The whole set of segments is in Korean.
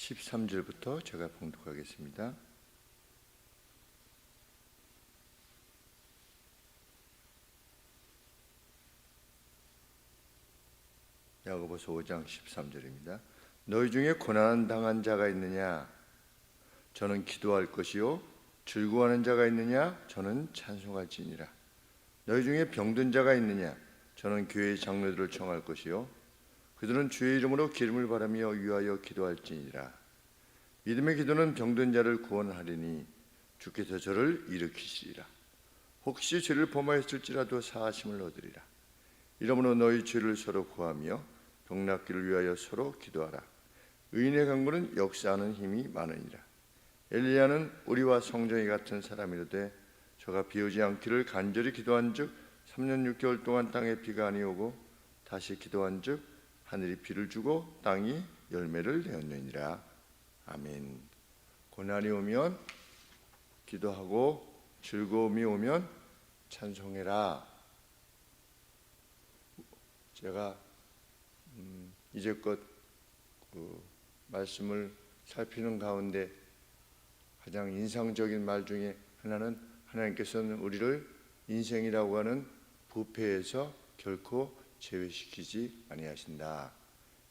13절부터 제가 봉독하겠습니다. 야고보서 5장 13절입니다. 너희 중에 고난 당한 자가 있느냐? 저는 기도할 것이요 즐거워하는 자가 있느냐? 저는 찬송할지니라. 너희 중에 병든 자가 있느냐? 저는 교회의 장로들을 청할 것이요 그들은 주의 이름으로 기름을 바라며 위하여 기도할지니라. 믿음의 기도는 병든 자를 구원하리니 주께서 저를 일으키시리라. 혹시 죄를 범하였을지라도 사하심을 얻으리라. 이러므로 너희 죄를 서로 구하며 병 낫기를 위하여 서로 기도하라. 의인의 강구는 역사하는 힘이 많으니라. 엘리야는 우리와 성정이 같은 사람이로되 저가 비 오지 않기를 간절히 기도한즉 3년 6개월 동안 땅에 비가 아니오고 다시 기도한즉 하늘이 비를 주고 땅이 열매를 내었느니라. 아멘. 고난이 오면 기도하고 즐거움이 오면 찬송해라. 제가 이제껏 말씀을 살피는 가운데 가장 인상적인 말 중에 하나는 하나님께서는 우리를 인생이라고 하는 부패에서 결코 제외시키지 아니하신다.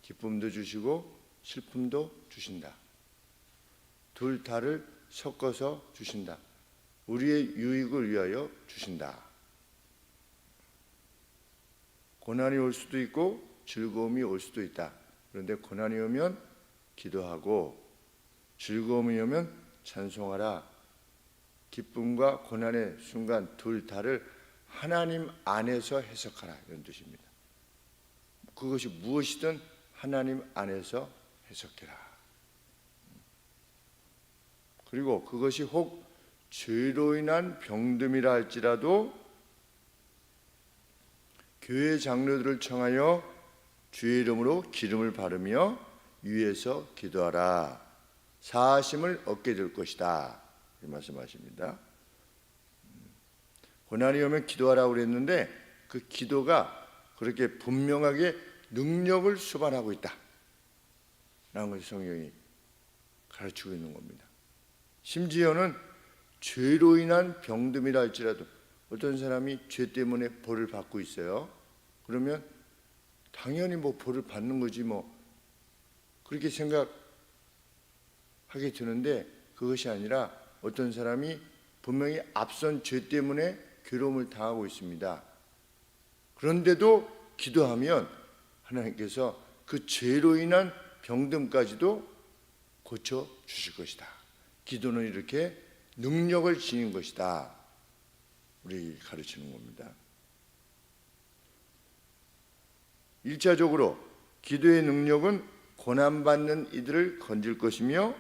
기쁨도 주시고 슬픔도 주신다. 둘 다를 섞어서 주신다. 우리의 유익을 위하여 주신다. 고난이 올 수도 있고 즐거움이 올 수도 있다. 그런데 고난이 오면 기도하고 즐거움이 오면 찬송하라. 기쁨과 고난의 순간 둘 다를 하나님 안에서 해석하라, 이런 뜻입니다. 그것이 무엇이든 하나님 안에서 해석해라. 그리고 그것이 혹 죄로 인한 병듦이라 할지라도 교회 장로들을 청하여 주의 이름으로 기름을 바르며 위에서 기도하라. 사하심을 얻게 될 것이다, 이 말씀하십니다. 고난이 오면 기도하라고 그랬는데 그 기도가 그렇게 분명하게 능력을 수반하고 있다 라는 것을 성경이 가르치고 있는 겁니다. 심지어는 죄로 인한 병듦이라 할지라도 어떤 사람이 죄 때문에 벌을 받고 있어요. 그러면 당연히 벌을 받는 거지 그렇게 생각하게 되는데 그것이 아니라 어떤 사람이 분명히 앞선 죄 때문에 괴로움을 당하고 있습니다. 그런데도 기도하면 하나님께서 그 죄로 인한 병듦까지도 고쳐 주실 것이다. 기도는 이렇게 능력을 지닌 것이다, 우리 가르치는 겁니다. 1차적으로 기도의 능력은 고난받는 이들을 건질 것이며,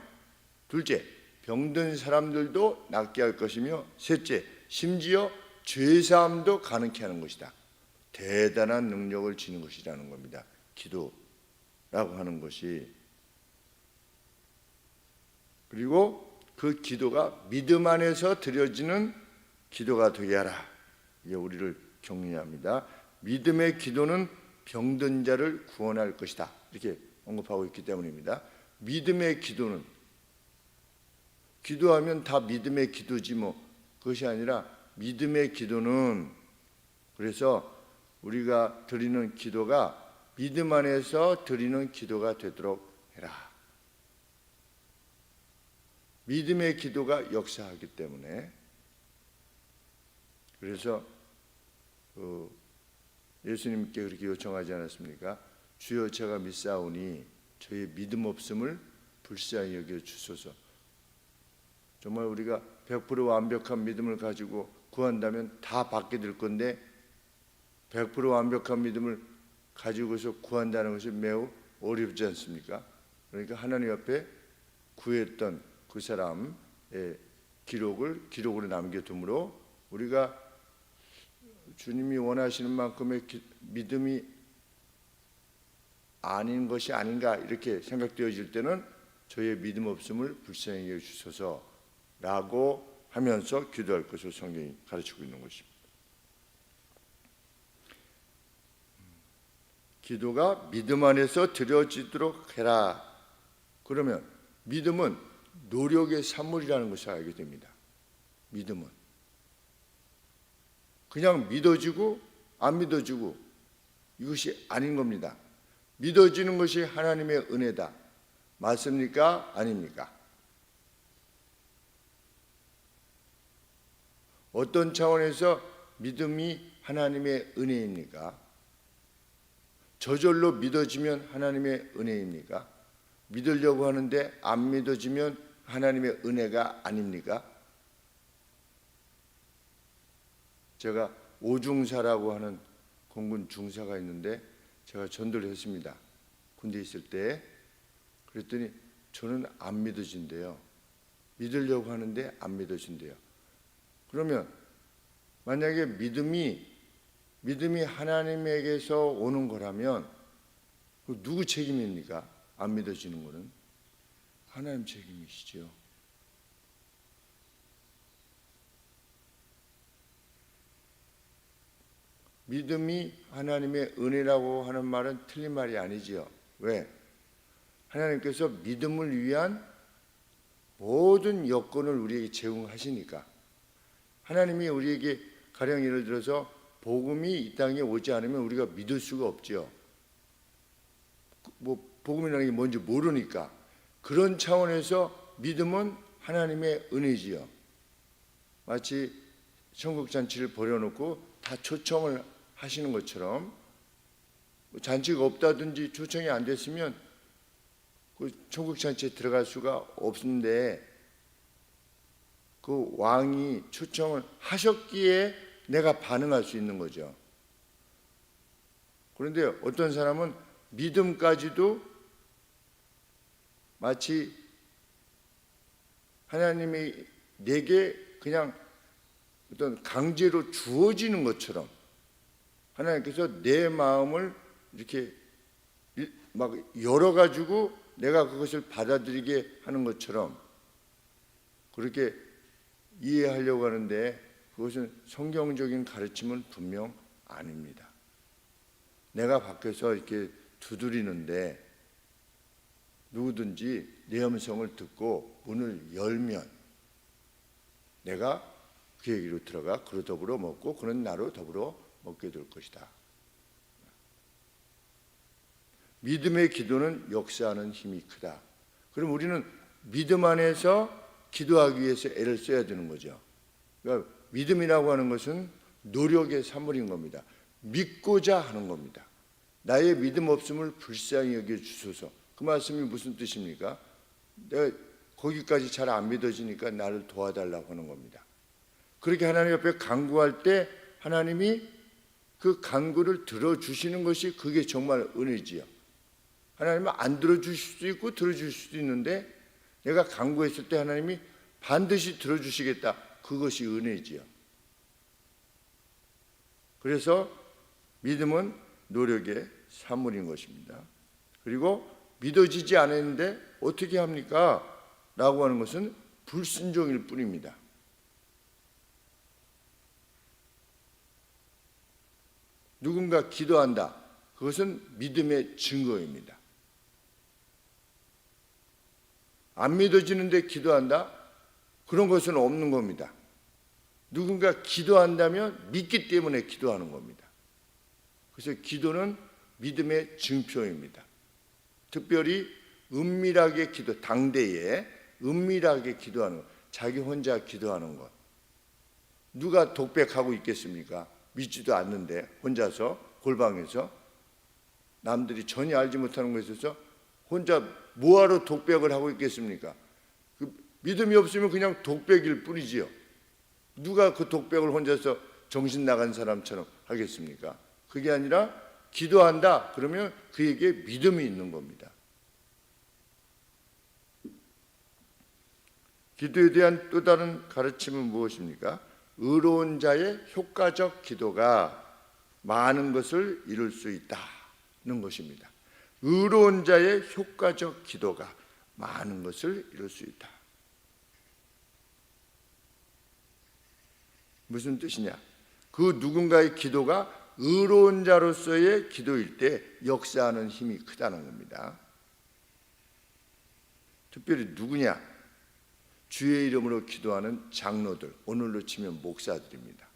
둘째, 병든 사람들도 낫게 할 것이며, 셋째, 심지어 죄사함도 가능케 하는 것이다. 대단한 능력을 지닌 것이라는 겁니다. 기도라고 하는 것이. 그리고 그 기도가 믿음 안에서 드려지는 기도가 되게 하라. 이게 우리를 격려합니다. 믿음의 기도는 병든 자를 구원할 것이다, 이렇게 언급하고 있기 때문입니다. 믿음의 기도는, 기도하면 다 믿음의 기도지 그것이 아니라 믿음의 기도는, 그래서 우리가 드리는 기도가 믿음 안에서 드리는 기도가 되도록 해라. 믿음의 기도가 역사하기 때문에. 그래서 예수님께 그렇게 요청하지 않았습니까? 주여 제가 믿사오니 저의 믿음 없음을 불쌍히 여겨 주소서. 정말 우리가 100% 완벽한 믿음을 가지고 구한다면 다 받게 될 건데 100% 완벽한 믿음을 가지고서 구한다는 것이 매우 어렵지 않습니까? 그러니까 하나님 앞에 구했던 그 사람의 기록으로 남겨두므로 우리가 주님이 원하시는 만큼의 믿음이 아닌 것이 아닌가 이렇게 생각되어질 때는 저의 믿음 없음을 불쌍히 여주소서라고 하면서 기도할 것을 성경이 가르치고 있는 것입니다. 기도가 믿음 안에서 드려지도록 해라. 그러면 믿음은 노력의 산물이라는 것을 알게 됩니다. 믿음은 그냥 믿어지고 안 믿어지고 이것이 아닌 겁니다. 믿어지는 것이 하나님의 은혜다. 맞습니까? 아닙니까? 어떤 차원에서 믿음이 하나님의 은혜입니까? 저절로 믿어지면 하나님의 은혜입니까? 믿으려고 하는데 안 믿어지면 하나님의 은혜가 아닙니까? 제가 오중사라고 하는 공군 중사가 있는데 제가 전도를 했습니다. 군대에 있을 때. 그랬더니 저는 안 믿어진대요. 믿으려고 하는데 안 믿어진대요. 그러면 만약에 믿음이 하나님에게서 오는 거라면 누구 책임입니까? 안 믿어지는 거는 하나님 책임이시죠. 믿음이 하나님의 은혜라고 하는 말은 틀린 말이 아니지요. 왜? 하나님께서 믿음을 위한 모든 여건을 우리에게 제공하시니까. 하나님이 우리에게 가령 예를 들어서 복음이 이 땅에 오지 않으면 우리가 믿을 수가 없죠. 복음이라는 게 뭔지 모르니까. 그런 차원에서 믿음은 하나님의 은혜지요. 마치 천국 잔치를 벌여놓고 다 초청을 하시는 것처럼 잔치가 없다든지 초청이 안 됐으면 그 천국 잔치에 들어갈 수가 없는데 그 왕이 초청을 하셨기에 내가 반응할 수 있는 거죠. 그런데 어떤 사람은 믿음까지도 마치 하나님이 내게 그냥 어떤 강제로 주어지는 것처럼 하나님께서 내 마음을 이렇게 막 열어가지고 내가 그것을 받아들이게 하는 것처럼 그렇게 이해하려고 하는데 그것은 성경적인 가르침은 분명 아닙니다. 내가 밖에서 이렇게 두드리는데 누구든지 내 음성을 듣고 문을 열면 내가 그에게로 들어가 그로 더불어 먹고 그는 나로 더불어 먹게 될 것이다. 믿음의 기도는 역사하는 힘이 크다. 그럼 우리는 믿음 안에서 기도하기 위해서 애를 써야 되는 거죠. 그러니까 믿음이라고 하는 것은 노력의 산물인 겁니다. 믿고자 하는 겁니다. 나의 믿음 없음을 불쌍히 여겨 주소서. 그 말씀이 무슨 뜻입니까? 내가 거기까지 잘 안 믿어지니까 나를 도와달라고 하는 겁니다. 그렇게 하나님 앞에 간구할 때 하나님이 그 간구를 들어주시는 것이 그게 정말 은혜지요. 하나님은 안 들어주실 수도 있고 들어주실 수도 있는데 내가 간구했을 때 하나님이 반드시 들어주시겠다. 그것이 은혜지요. 그래서 믿음은 노력의 산물인 것입니다. 그리고 믿어지지 않았는데 어떻게 합니까? 라고 하는 것은 불순종일 뿐입니다. 누군가 기도한다. 그것은 믿음의 증거입니다. 안 믿어지는데 기도한다? 그런 것은 없는 겁니다. 누군가 기도한다면 믿기 때문에 기도하는 겁니다. 그래서 기도는 믿음의 증표입니다. 특별히 은밀하게 기도, 당대에 은밀하게 기도하는 것, 자기 혼자 기도하는 것. 누가 독백하고 있겠습니까? 믿지도 않는데 혼자서 골방에서 남들이 전혀 알지 못하는 것에 있어서 혼자 뭐하러 독백을 하고 있겠습니까? 그 믿음이 없으면 그냥 독백일 뿐이지요. 누가 그 독백을 혼자서 정신 나간 사람처럼 하겠습니까? 그게 아니라 기도한다 그러면 그에게 믿음이 있는 겁니다. 기도에 대한 또 다른 가르침은 무엇입니까? 의로운 자의 효과적 기도가 많은 것을 이룰 수 있다는 것입니다. 의로운 자의 효과적 기도가 많은 것을 이룰 수 있다. 무슨 뜻이냐? 그 누군가의 기도가 의로운 자로서의 기도일 때 역사하는 힘이 크다는 겁니다. 특별히 누구냐? 주의 이름으로 기도하는 장로들, 오늘로 치면 목사들입니다.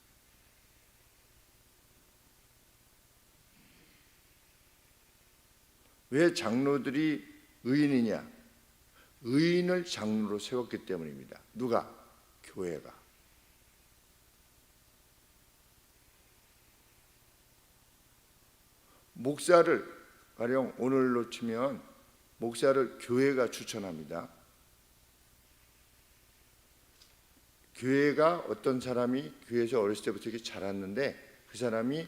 왜 장로들이 의인이냐? 의인을 장로로 세웠기 때문입니다. 누가? 교회가. 목사를 가령 오늘로 치면 목사를 교회가 추천합니다. 교회가 어떤 사람이 교회에서 어렸을 때부터 이렇게 자랐는데 그 사람이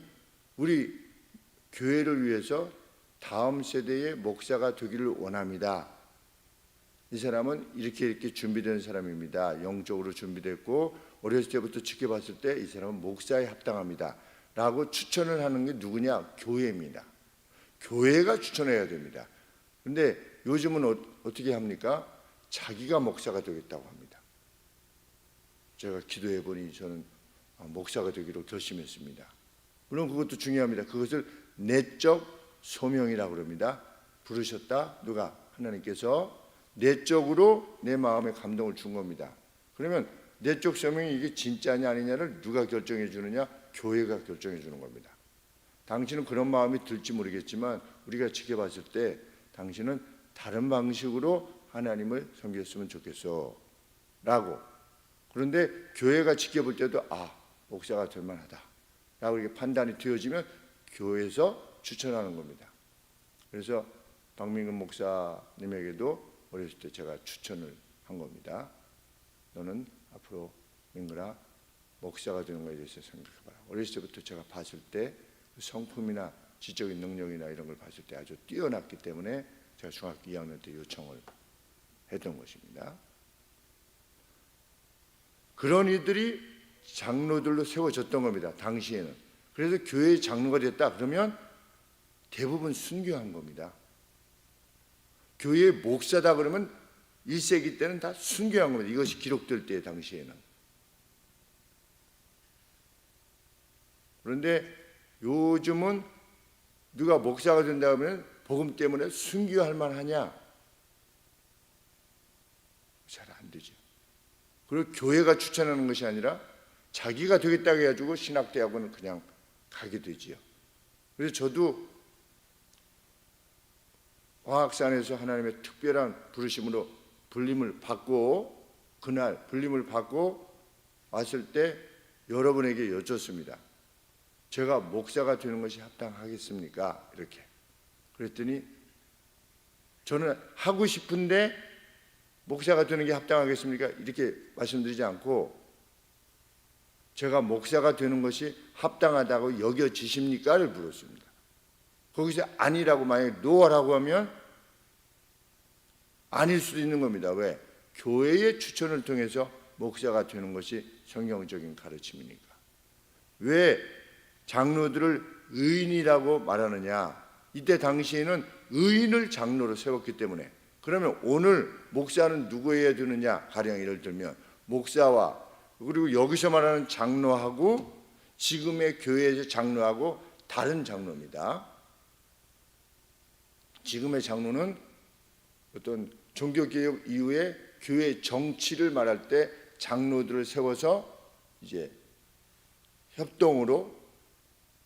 우리 교회를 위해서 다음 세대의 목사가 되기를 원합니다. 이 사람은 이렇게 준비된 사람입니다. 영적으로 준비됐고 어렸을 때부터 지켜봤을 때 이 사람은 목사에 합당합니다. 라고 추천을 하는 게 누구냐? 교회입니다. 교회가 추천해야 됩니다. 그런데 요즘은 어떻게 합니까? 자기가 목사가 되겠다고 합니다. 제가 기도해 보니 저는 목사가 되기로 결심했습니다. 물론 그것도 중요합니다. 그것을 내적 소명이라고 그럽니다. 부르셨다. 누가? 하나님께서 내적으로 내 마음에 감동을 준 겁니다. 그러면 내적 소명이 이게 진짜냐 아니냐를 누가 결정해 주느냐? 교회가 결정해 주는 겁니다. 당신은 그런 마음이 들지 모르겠지만 우리가 지켜봤을 때 당신은 다른 방식으로 하나님을 섬겼으면 좋겠어 라고. 그런데 교회가 지켜볼 때도 목사가 될 만하다 라고 이렇게 판단이 되어지면 교회에서 추천하는 겁니다. 그래서 박민근 목사님에게도 어렸을 때 제가 추천을 한 겁니다. 너는 앞으로 민근아 목사가 되는 것에 대해서 생각해봐라. 어렸을 때부터 제가 봤을 때 성품이나 지적인 능력이나 이런 걸 봤을 때 아주 뛰어났기 때문에 제가 중학교 2학년 때 요청을 했던 것입니다. 그런 이들이 장로들로 세워졌던 겁니다. 당시에는. 그래서 교회의 장로가 됐다 그러면 대부분 순교한 겁니다. 교회의 목사다 그러면 1세기 때는 다 순교한 겁니다. 이것이 기록될 때 당시에는. 그런데 요즘은 누가 목사가 된다 하면 복음 때문에 순교할 만하냐? 잘 안 되죠. 그리고 교회가 추천하는 것이 아니라 자기가 되겠다고 해가지고 신학대학원은 그냥 가게 되지요. 그래서 저도 화학산에서 하나님의 특별한 부르심으로 불림을 받고 그날 불림을 받고 왔을 때 여러분에게 여쭙습니다. 제가 목사가 되는 것이 합당하겠습니까? 이렇게. 그랬더니 저는 하고 싶은데 목사가 되는 게 합당하겠습니까? 이렇게 말씀드리지 않고 제가 목사가 되는 것이 합당하다고 여겨지십니까?를 물었습니다. 거기서 아니라고 만약에 노라고 하면 아닐 수도 있는 겁니다. 왜? 교회의 추천을 통해서 목사가 되는 것이 성경적인 가르침이니까. 왜 장로들을 의인이라고 말하느냐? 이때 당시에는 의인을 장로로 세웠기 때문에. 그러면 오늘 목사는 누구여야 되느냐? 가령 예를 들면 목사와 그리고 여기서 말하는 장로하고 지금의 교회에서 장로하고 다른 장로입니다. 지금의 장로는 어떤 종교개혁 이후에 교회 정치를 말할 때 장로들을 세워서 이제 협동으로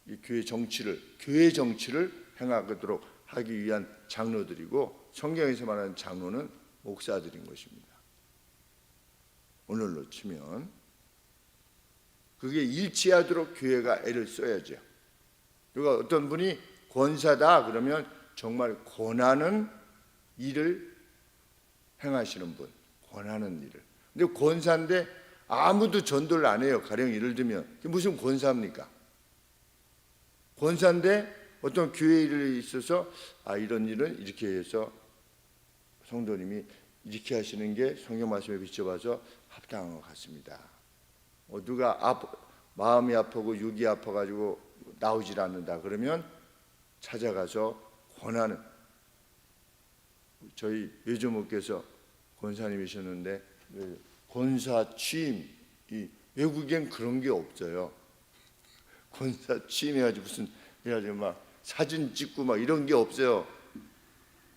이 교회 정치를 행하도록 하기 위한 장로들이고 성경에서 말하는 장로는 목사들인 것입니다. 오늘로 치면 그게 일치하도록 교회가 애를 써야죠. 그리고 어떤 분이 권사다 그러면 정말 권하는 일을 행하시는 분, 권하는 일을. 근데 권사인데 아무도 전도를 안 해요. 가령 예를 들면 그게 무슨 권사입니까? 권사인데 어떤 교회 일에 있어서 이런 일은 이렇게 해서 성도님이 이렇게 하시는 게 성경 말씀에 비춰봐서 합당한 것 같습니다. 누가 마음이 아프고 육이 아파가지고 나오질 않는다 그러면 찾아가서 권하는, 저희 외조목께서 권사님이셨는데 권사 취임, 이 외국엔 그런 게 없어요. 권사 취임해가지고 무슨 해가지고 막 사진 찍고 막 이런 게 없어요.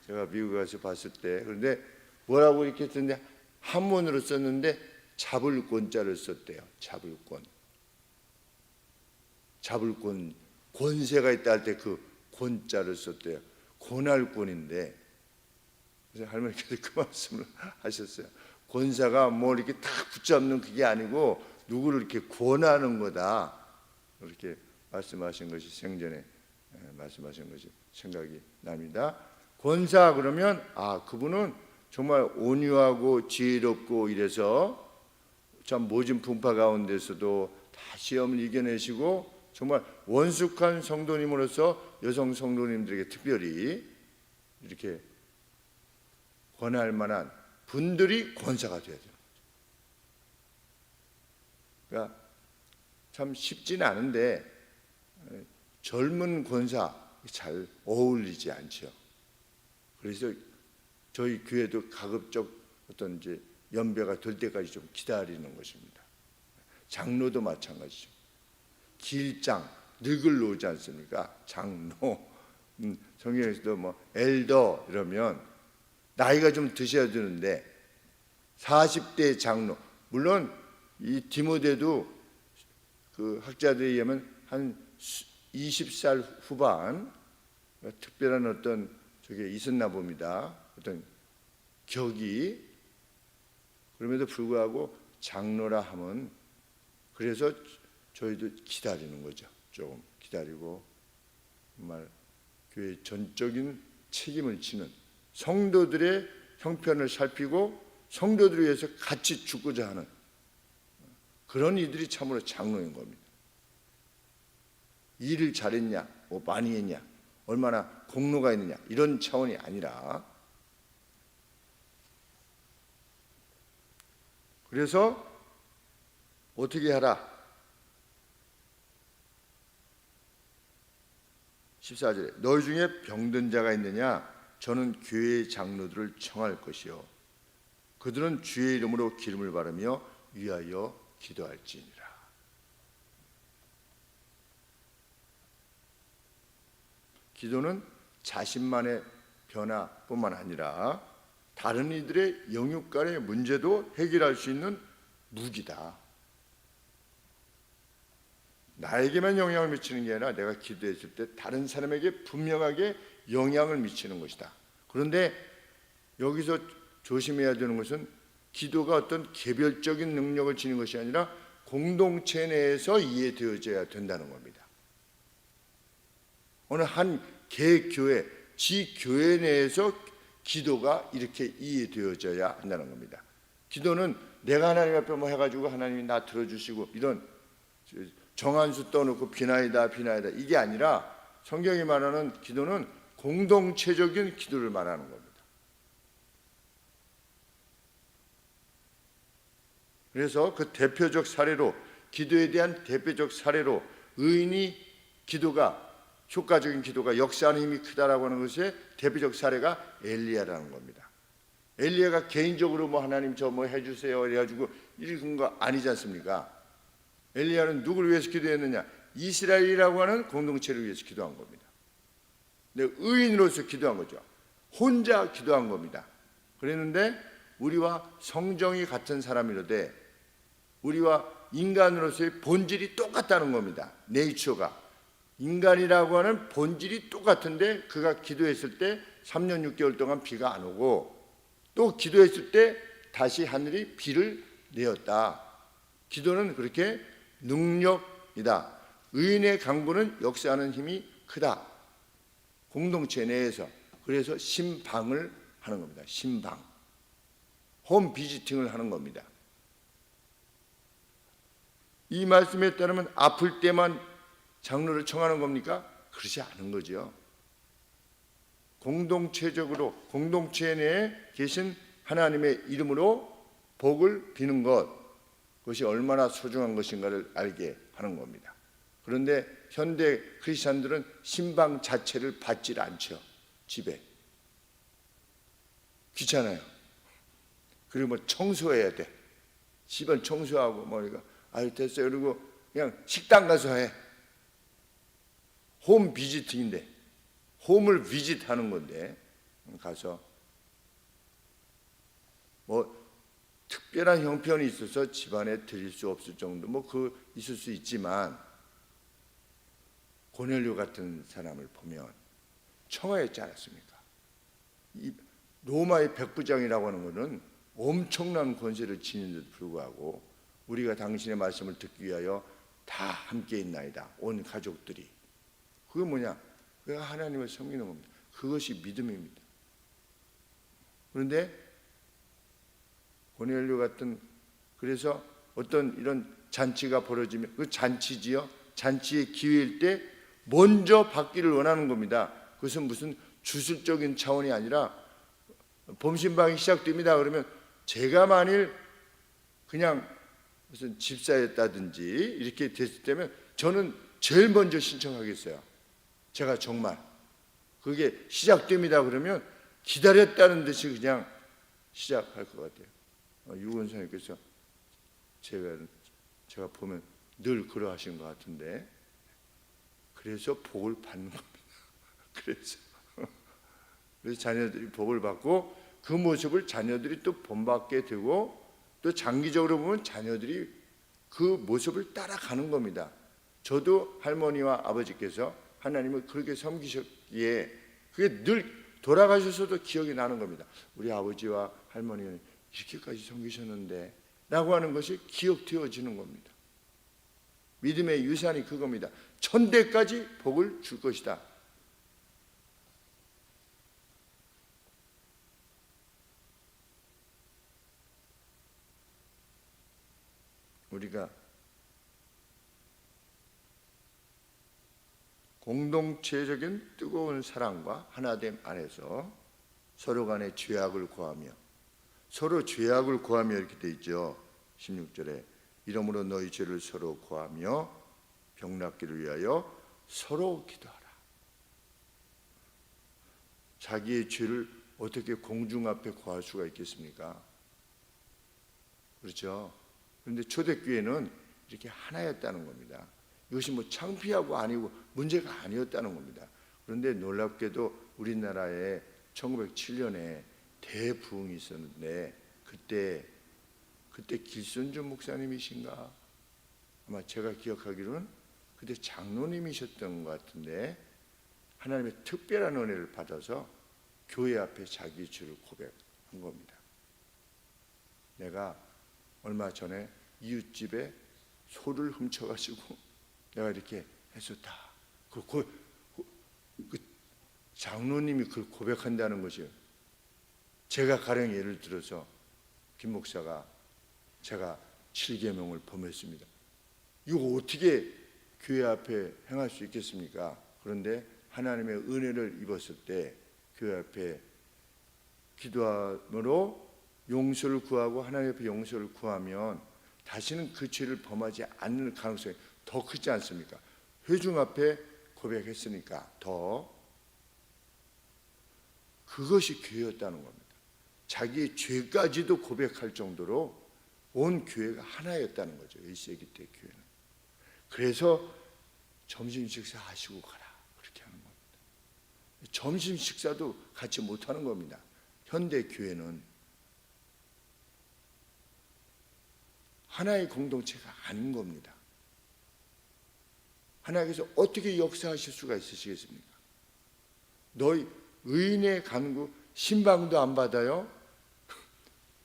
제가 미국에 가서 봤을 때. 그런데 뭐라고 이렇게 썼는데 한문으로 썼는데 잡을권자를 썼대요. 잡을권, 권세가 있다 할 때 그 권자를 썼대요. 권할권인데, 그래서 할머니께서 그 말씀을 하셨어요. 권사가 뭐 이렇게 딱 붙잡는 그게 아니고 누구를 이렇게 권하는 거다, 이렇게 말씀하신 것이 생전에 말씀하신 것이 생각이 납니다. 권사 그러면 그분은 정말 온유하고 지혜롭고 이래서 참 모진 풍파 가운데서도 다 시험을 이겨내시고 정말 원숙한 성도님으로서 여성 성도님들에게 특별히 이렇게 권할 만한 분들이 권사가 되어야 돼요. 그러니까 참 쉽지는 않은데 젊은 권사 잘 어울리지 않죠. 그래서 저희 교회도 가급적 어떤 이제 연배가 될 때까지 좀 기다리는 것입니다. 장로도 마찬가지죠. 길장, 늙을 놓지 않습니까? 장로, 성경에서도 뭐 엘더 이러면 나이가 좀 드셔야 되는데 40대 장로, 물론 이 디모데도 그 학자들에 의하면 한 20살 후반, 특별한 어떤 저게 있었나 봅니다. 어떤 격이. 그럼에도 불구하고 장로라 하면, 그래서 저희도 기다리는 거죠. 조금 기다리고 정말 교회 전적인 책임을 지는, 성도들의 형편을 살피고 성도들을 위해서 같이 죽고자 하는 그런 이들이 참으로 장로인 겁니다. 일을 잘했냐, 뭐 많이 했냐, 얼마나 공로가 있느냐, 이런 차원이 아니라, 그래서 어떻게 하라? 14절에 너희 중에 병든 자가 있느냐? 저는 교회의 장로들을 청할 것이요 그들은 주의 이름으로 기름을 바르며 위하여 기도할지니라. 기도는 자신만의 변화뿐만 아니라 다른 이들의 영육 간의 문제도 해결할 수 있는 무기다. 나에게만 영향을 미치는 게 아니라 내가 기도했을 때 다른 사람에게 분명하게 영향을 미치는 것이다. 그런데 여기서 조심해야 되는 것은 기도가 어떤 개별적인 능력을 지닌 것이 아니라 공동체 내에서 이해되어져야 된다는 겁니다. 어느 한 개교회, 지교회 내에서 기도가 이렇게 이해되어져야 한다는 겁니다. 기도는 내가 하나님 앞에 뭐 해가지고 하나님이 나 들어주시고 이런 정한수 떠놓고 비나이다 이게 아니라, 성경이 말하는 기도는 공동체적인 기도를 말하는 겁니다. 그래서 그 대표적 사례로, 기도에 대한 대표적 사례로 의인이 기도가, 효과적인 기도가 역사하는 힘이 크다라고 하는 것의 대표적 사례가 엘리야라는 겁니다. 엘리야가 개인적으로 뭐 하나님 저 뭐 해주세요 이래가지고 이런 거 아니지 않습니까? 엘리야는 누구를 위해서 기도했느냐? 이스라엘이라고 하는 공동체를 위해서 기도한 겁니다. 근데 의인으로서 기도한 거죠. 혼자 기도한 겁니다. 그랬는데 우리와 성정이 같은 사람이로되 우리와 인간으로서의 본질이 똑같다는 겁니다. 네이처가. 인간이라고 하는 본질이 똑같은데 그가 기도했을 때 3년 6개월 동안 비가 안 오고, 또 기도했을 때 다시 하늘이 비를 내었다. 기도는 그렇게 능력이다. 의인의 강구는 역사하는 힘이 크다. 공동체 내에서. 그래서 신방을 하는 겁니다. 신방. 홈 비지팅을 하는 겁니다. 이 말씀에 따르면 아플 때만 장로를 청하는 겁니까? 그렇지 않은 거죠. 공동체적으로 공동체 내에 계신 하나님의 이름으로 복을 비는 것, 그것이 얼마나 소중한 것인가를 알게 하는 겁니다. 그런데 현대 크리스찬들은 신방 자체를 받질 않죠. 집에 귀찮아요. 그리고 뭐 청소해야 돼. 집안 청소하고 뭐 이거 아유 됐어요. 그리고 그냥 식당 가서 해. 홈 비지팅인데, 홈을 비짓하는 건데 가서 뭐 특별한 형편이 있어서 집안에 드릴 수 없을 정도 있을 수 있지만 고넬료 같은 사람을 보면 청하였지 않았습니까? 이 로마의 백부장이라고 하는 것은 엄청난 권세를 지니는데도 불구하고 우리가 당신의 말씀을 듣기 위하여 다 함께 있나이다. 온 가족들이. 그게 뭐냐? 그게 하나님을 섬기는 겁니다. 그것이 믿음입니다. 그런데 고넬료 같은, 그래서 어떤 이런 잔치가 벌어지면 그 잔치지요. 잔치의 기회일 때 먼저 받기를 원하는 겁니다. 그것은 무슨 주술적인 차원이 아니라 범신방이 시작됩니다. 그러면 제가 만일 그냥 무슨 집사였다든지 이렇게 됐을 때면 저는 제일 먼저 신청하겠어요. 제가 정말 그게 시작됩니다. 그러면 기다렸다는 듯이 그냥 시작할 것 같아요. 유원사님께서 제가 보면 늘 그러하신 것 같은데, 그래서 복을 받는 겁니다. 그래서 자녀들이 복을 받고 그 모습을 자녀들이 또 본받게 되고 또 장기적으로 보면 자녀들이 그 모습을 따라가는 겁니다. 저도 할머니와 아버지께서 하나님을 그렇게 섬기셨기에 그게 늘 돌아가셔서도 기억이 나는 겁니다. 우리 아버지와 할머니는 이렇게까지 섬기셨는데 라고 하는 것이 기억되어지는 겁니다. 믿음의 유산이 그겁니다. 천대까지 복을 줄 것이다. 우리가 공동체적인 뜨거운 사랑과 하나됨 안에서 서로 간의 죄악을 고하며, 서로 죄악을 고하며 이렇게 돼 있죠. 16절에 이러므로 너희 죄를 서로 고하며 병 낫기를 위하여 서로 기도하라. 자기의 죄를 어떻게 공중 앞에 고할 수가 있겠습니까? 그렇죠? 그런데 초대교회는 이렇게 하나였다는 겁니다. 이것이 창피하고 아니고 문제가 아니었다는 겁니다. 그런데 놀랍게도 우리나라에 1907년에 대부흥이 있었는데 그때 길순주 목사님이신가? 아마 제가 기억하기로는 그때 장로님이셨던 것 같은데 하나님의 특별한 은혜를 받아서 교회 앞에 자기 죄를 고백한 겁니다. 내가 얼마 전에 이웃집에 소를 훔쳐가지고 내가 이렇게 했었다. 그 장로님이 그걸 고백한다는 것이에요. 제가 가령 예를 들어서 김 목사가 제가 7계명을 범했습니다. 이거 어떻게 교회 앞에 행할 수 있겠습니까? 그런데 하나님의 은혜를 입었을 때 교회 앞에 기도함으로 용서를 구하고 하나님 앞에 용서를 구하면 다시는 그 죄를 범하지 않는 가능성이 더 크지 않습니까? 회중 앞에 고백했으니까 더 그것이 교회였다는 겁니다. 자기의 죄까지도 고백할 정도로 온 교회가 하나였다는 거죠. 1세기 때 교회는. 그래서 점심 식사 하시고 가라 그렇게 하는 겁니다. 점심 식사도 같이 못하는 겁니다. 현대 교회는 하나의 공동체가 아닌 겁니다. 하나님께서 어떻게 역사하실 수가 있으시겠습니까? 너희 의인의 간구 신방도 안 받아요?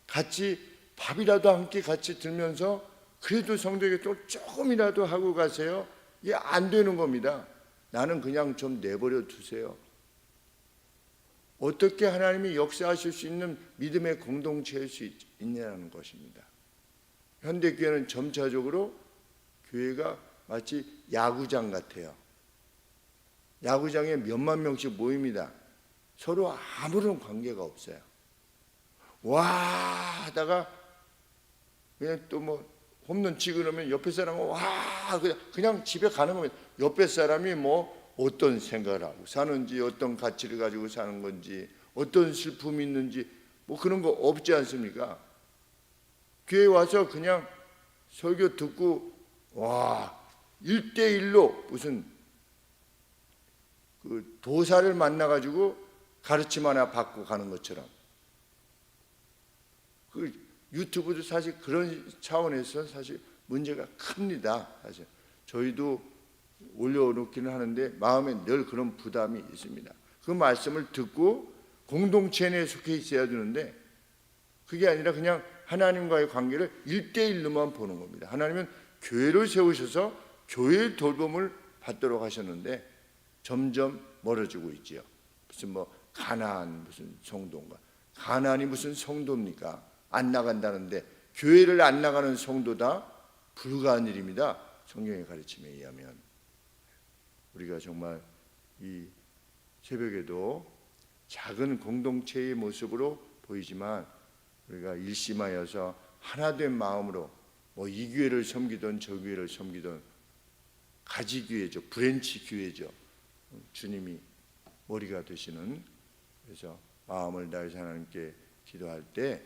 같이 밥이라도 함께 같이 들면서 그래도 성도에게 또 조금이라도 하고 가세요? 이게 안 되는 겁니다. 나는 그냥 좀 내버려 두세요. 어떻게 하나님이 역사하실 수 있는 믿음의 공동체일 수 있냐는 것입니다. 현대교회는 점차적으로 교회가 마치 야구장 같아요. 야구장에 몇만 명씩 모입니다. 서로 아무런 관계가 없어요. 와 하다가 그냥 또 홈런 치고 그러면 옆에 사람은 와 그냥 집에 가는 겁니다. 옆에 사람이 어떤 생각을 하고 사는지, 어떤 가치를 가지고 사는 건지, 어떤 슬픔이 있는지 그런 거 없지 않습니까? 교회 와서 그냥 설교 듣고 와 1대1로 무슨 그 도사를 만나가지고 가르침 하나 받고 가는 것처럼 그 유튜브도 사실 그런 차원에서 사실 문제가 큽니다. 사실 저희도 올려놓기는 하는데 마음에 늘 그런 부담이 있습니다. 그 말씀을 듣고 공동체 내에 속해 있어야 되는데 그게 아니라 그냥 하나님과의 관계를 1대1로만 보는 겁니다. 하나님은 교회를 세우셔서 교회의 돌봄을 받도록 하셨는데 점점 멀어지고 있지요. 무슨 뭐 가나안 무슨 성도인가? 가나안이 무슨 성도입니까? 안 나간다는데 교회를 안 나가는 성도다? 불가한 일입니다. 성경의 가르침에 의하면. 우리가 정말 이 새벽에도 작은 공동체의 모습으로 보이지만 우리가 일심하여서 하나된 마음으로 뭐 이 교회를 섬기던 저 교회를 섬기던 가지 교회죠. 브랜치 교회죠. 주님이 머리가 되시는, 그래서 마음을 다해서 하나님께 기도할 때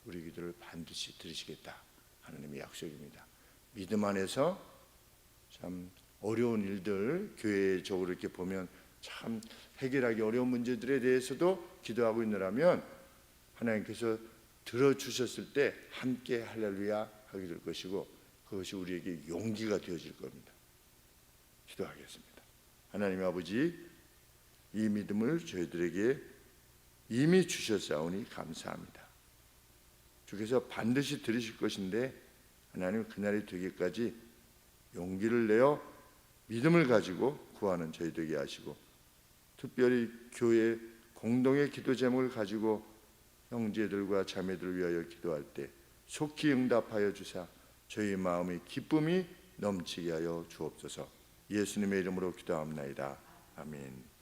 우리 기도를 반드시 들으시겠다. 하나님의 약속입니다. 믿음 안에서 참 어려운 일들 교회적으로 이렇게 보면 참 해결하기 어려운 문제들에 대해서도 기도하고 있느라면 하나님께서 들어주셨을 때 함께 할렐루야 하게 될 것이고 그것이 우리에게 용기가 되어질 겁니다. 기도하겠습니다. 하나님 아버지, 이 믿음을 저희들에게 이미 주셨사오니 감사합니다. 주께서 반드시 들으실 것인데 하나님 그날이 되기까지 용기를 내어 믿음을 가지고 구하는 저희 되게 하시고, 특별히 교회 공동의 기도 제목을 가지고 형제들과 자매들을 위하여 기도할 때 속히 응답하여 주사 저희 마음의 기쁨이 넘치게 하여 주옵소서. 예수님의 이름으로 기도합나이다. 아멘.